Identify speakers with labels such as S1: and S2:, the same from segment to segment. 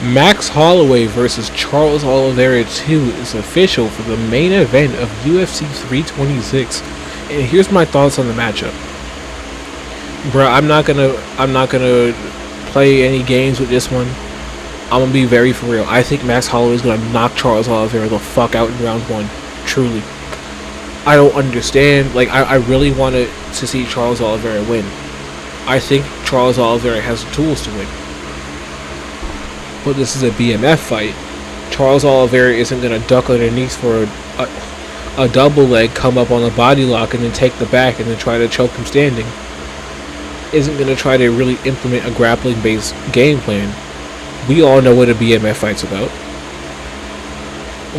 S1: Max Holloway versus Charles Oliveira 2 is official for the main event of UFC 326. And here's my thoughts on the matchup. Bruh, I'm not gonna play any games with this one. I'm gonna be very for real. I think Max Holloway is gonna knock Charles Oliveira the fuck out in round one. Truly. I don't understand. Like, I really wanted to see Charles Oliveira win. I think Charles Oliveira has the tools to win. But this is a BMF fight. Charles Oliveira isn't going to duck underneath for a double leg, come up on a body lock, and then take the back and then try to choke him standing. Isn't going to try to really implement a grappling-based game plan. We all know what a BMF fight's about.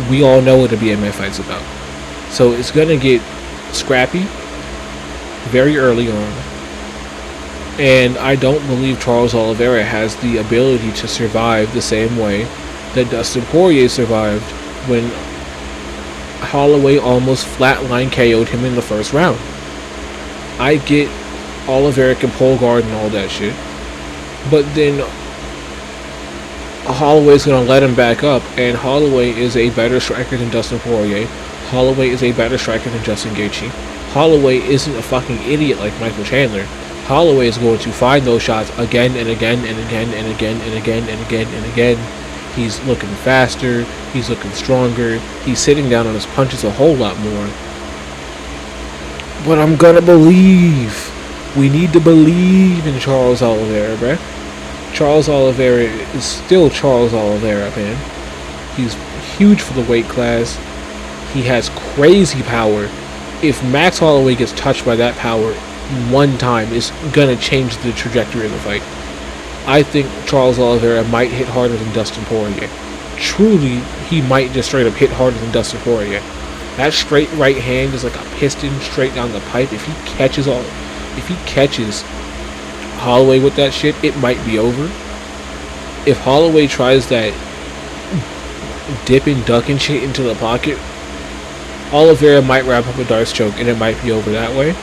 S1: We all know what a BMF fight's about. So it's going to get scrappy very early on. And I don't believe Charles Oliveira has the ability to survive the same way that Dustin Poirier survived when Holloway almost flatline KO'd him in the first round. I get Oliveira can pull guard and all that shit, but then Holloway's going to let him back up, and Holloway is a better striker than Dustin Poirier. Holloway is a better striker than Justin Gaethje. Holloway isn't a fucking idiot like Michael Chandler. Holloway is going to find those shots again and again and again and again and again and again and again. He's looking faster. He's looking stronger. He's sitting down on his punches a whole lot more. But I'm gonna believe. We need to believe in Charles Oliveira, bruh. Charles Oliveira is still Charles Oliveira, man. He's huge for the weight class. He has crazy power. If Max Holloway gets touched by that power one time, it's gonna change the trajectory of the fight. I think Charles Oliveira might hit harder than Dustin Poirier. Truly, he might just straight up hit harder than Dustin Poirier. That straight right hand is like a piston straight down the pipe. If he catches Holloway with that shit, it might be over. If Holloway tries that dipping, ducking shit into the pocket, Oliveira might wrap up a Darce choke and it might be over that way.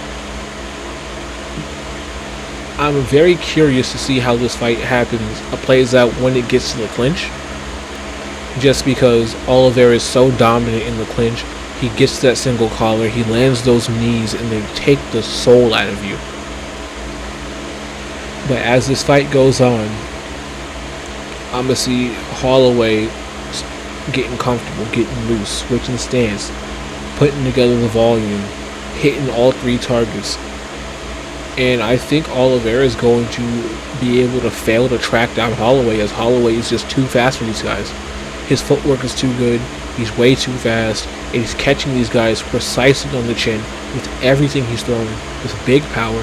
S1: I'm very curious to see how this fight plays out when it gets to the clinch. Just because Oliveira is so dominant in the clinch, he gets that single collar, he lands those knees, and they take the soul out of you. But as this fight goes on, I'm going to see Holloway getting comfortable, getting loose, switching stance, putting together the volume, hitting all three targets. And I think Oliveira is going to be able to fail to track down Holloway, as Holloway is just too fast for these guys. His footwork is too good, he's way too fast, and he's catching these guys precisely on the chin with everything he's throwing, with big power.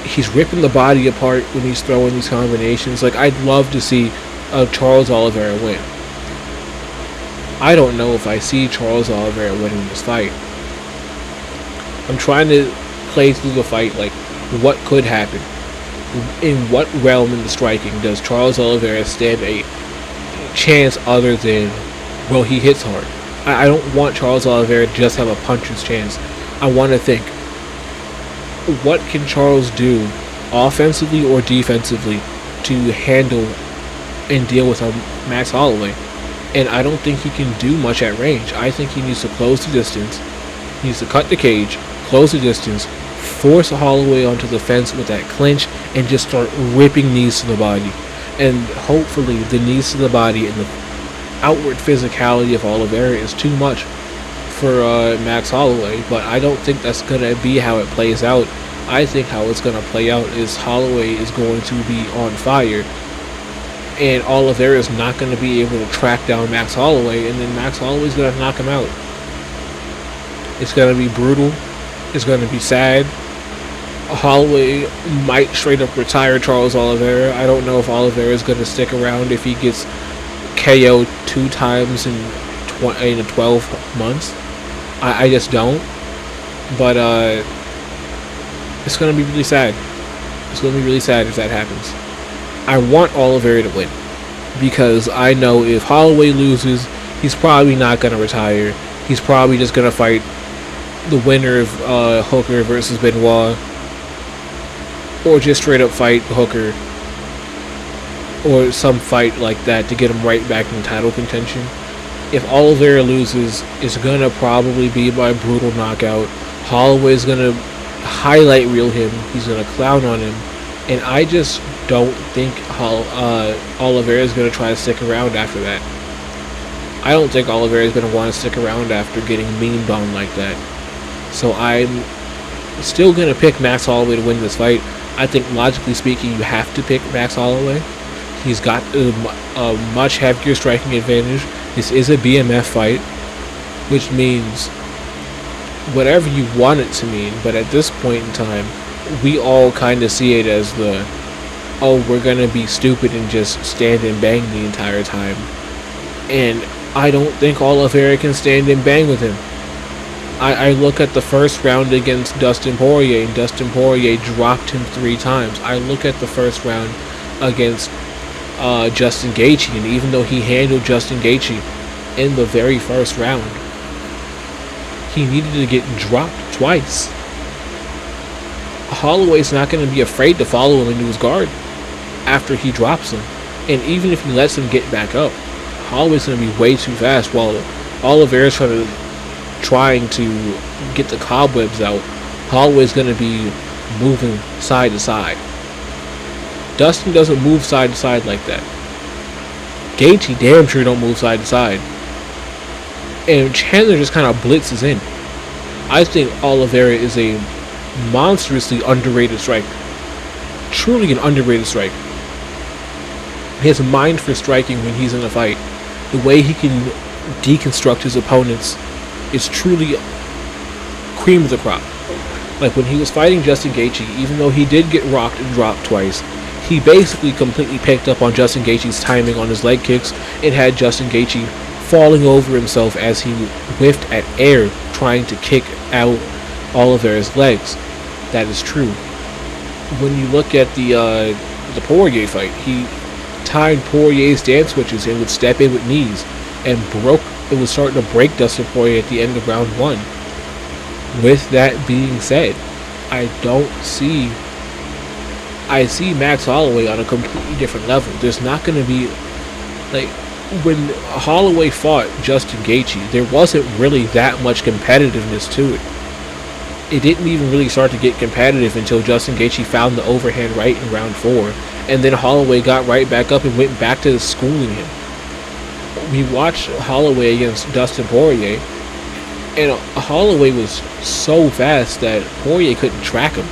S1: He's ripping the body apart when he's throwing these combinations. Like, I'd love to see Charles Oliveira win. I don't know if I see Charles Oliveira winning this fight. I'm trying to play through the fight, like, what could happen? In what realm in the striking does Charles Oliveira stand a chance other than, well, he hits hard? I don't want Charles Oliveira to just have a puncher's chance. I want to think, what can Charles do offensively or defensively to handle and deal with Max Holloway? And I don't think he can do much at range. I think he needs to close the distance. He needs to cut the cage, close the distance, force Holloway onto the fence with that clinch, and just start ripping knees to the body. And hopefully the knees to the body and the outward physicality of Oliveira is too much for Max Holloway. But I don't think that's going to be how it plays out. I think how it's going to play out is Holloway is going to be on fire, and Oliveira is not going to be able to track down Max Holloway, and then Max Holloway is going to knock him out. It's going to be brutal. It's going to be sad. Holloway might straight up retire Charles Oliveira. I don't know if Oliveira is going to stick around if he gets KO'd 2 times in 12 months. I just don't. But it's going to be really sad. It's going to be really sad if that happens. I want Oliveira to win, because I know if Holloway loses, he's probably not going to retire. He's probably just going to fight the winner of Hooker versus Benoit, or just straight up fight Hooker or some fight like that to get him right back in title contention. If Olivera loses, it's gonna probably be by brutal knockout. Holloway's gonna highlight reel him. He's gonna clown on him, and I just don't think Olivera is gonna try to stick around after that. I don't think Olivera is gonna want to stick around after getting memed on like that. So I'm still gonna pick Max Holloway to win this fight. I think logically speaking, you have to pick Max Holloway. He's got a much heavier striking advantage. This is a BMF fight, which means whatever you want it to mean, but at this point in time, we all kind of see it as the, oh, we're going to be stupid and just stand and bang the entire time. And I don't think Olivera can stand and bang with him. I look at the first round against Dustin Poirier, and Dustin Poirier dropped him 3 times. I look at the first round against Justin Gaethje, and even though he handled Justin Gaethje in the very first round, he needed to get dropped twice. Holloway's not going to be afraid to follow him into his guard after he drops him, and even if he lets him get back up, Holloway's going to be way too fast while Oliveira's trying to get the cobwebs out. Holloway's going to be moving side to side. Dustin doesn't move side to side like that. Gaethje damn sure don't move side to side. And Chandler just kind of blitzes in. I think Olivera is a monstrously underrated striker. Truly an underrated striker. He has a mind for striking when he's in a fight. The way he can deconstruct his opponents is truly cream of the crop. Like when he was fighting Justin Gaethje, even though he did get rocked and dropped twice, he basically completely picked up on Justin Gaethje's timing on his leg kicks and had Justin Gaethje falling over himself as he whiffed at air trying to kick out Olivera's legs. That is true. When you look at the Poirier fight, he timed Poirier's dance switches and would step in with knees and it was starting to break Dustin Poirier at the end of round 1. With that being said, I see Max Holloway on a completely different level. There's not going to be, like, when Holloway fought Justin Gaethje, there wasn't really that much competitiveness to it. It didn't even really start to get competitive until Justin Gaethje found the overhand right in round 4, and then Holloway got right back up and went back to schooling him. We watched Holloway against Dustin Poirier, and Holloway was so fast that Poirier couldn't track him.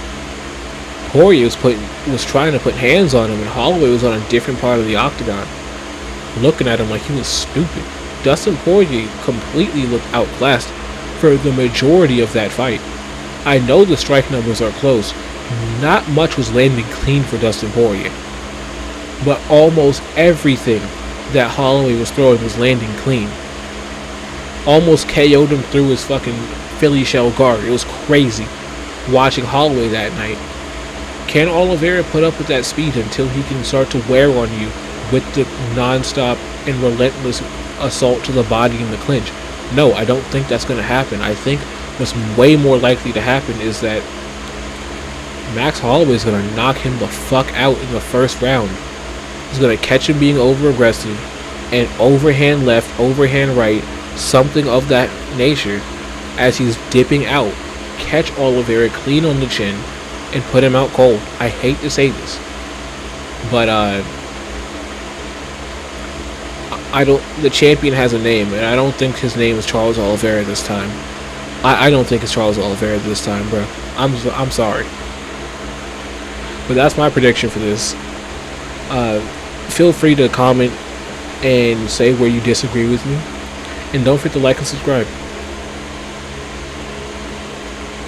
S1: Poirier was trying to put hands on him, and Holloway was on a different part of the octagon, looking at him like he was stupid. Dustin Poirier completely looked outclassed for the majority of that fight. I know the strike numbers are close. Not much was landing clean for Dustin Poirier, but almost everything that Holloway was throwing was landing clean. Almost KO'd him through his fucking Philly shell guard. It was crazy watching Holloway that night. Can Olivera put up with that speed until he can start to wear on you with the non-stop and relentless assault to the body in the clinch? No, I don't think that's going to happen. I think what's way more likely to happen is that Max Holloway is going to knock him the fuck out in the first round. He's going to catch him being over-aggressive, and overhand left, overhand right, something of that nature, as he's dipping out, catch Olivera clean on the chin, and put him out cold. I hate to say this, but the champion has a name, and I don't think his name is Charles Olivera this time. I don't think it's Charles Olivera this time, bro. I'm sorry. But that's my prediction for this. Feel free to comment and say where you disagree with me. And don't forget to like and subscribe.